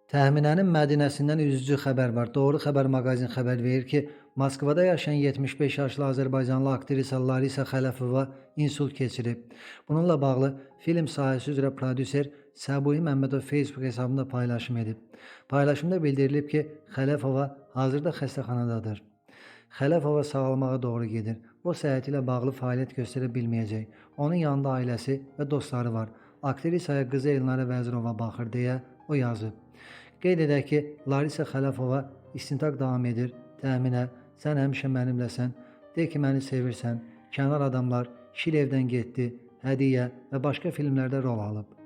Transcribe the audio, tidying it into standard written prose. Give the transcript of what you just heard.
Təxminənin Mədinəsindən üzücü xəbər var. Doğru Xəbər maqazin xəbər verir ki, Moskvada yaşayan 75 yaşlı azərbaycanlı aktrisa Larisa Xələfova insult keçirib. Bununla bağlı film sahəsi üzrə prodüser Səbuhi Məmmədov Facebook hesabında paylaşım edib. Paylaşımda bildirilib ki, Xələfova hazırda xəstəxanadadır. Xələfova sağalmağa doğru gedir. O səhhəti ilə bağlı fəaliyyət göstərə bilməyəcək. Onun yanında ailəsi və dostları var. Aktrisaya qızı Elnarə Vəzirova baxır deyə o yazıb. Qeyd edək ki, Larisa Xələfova istintaq davam edir. Təxminə, sən həmişə mənimləsən, de ki, məni sevirsən, kənar adamlar, Şir evdən getdi, hədiyyə və başqa filmlərdə rol alıb.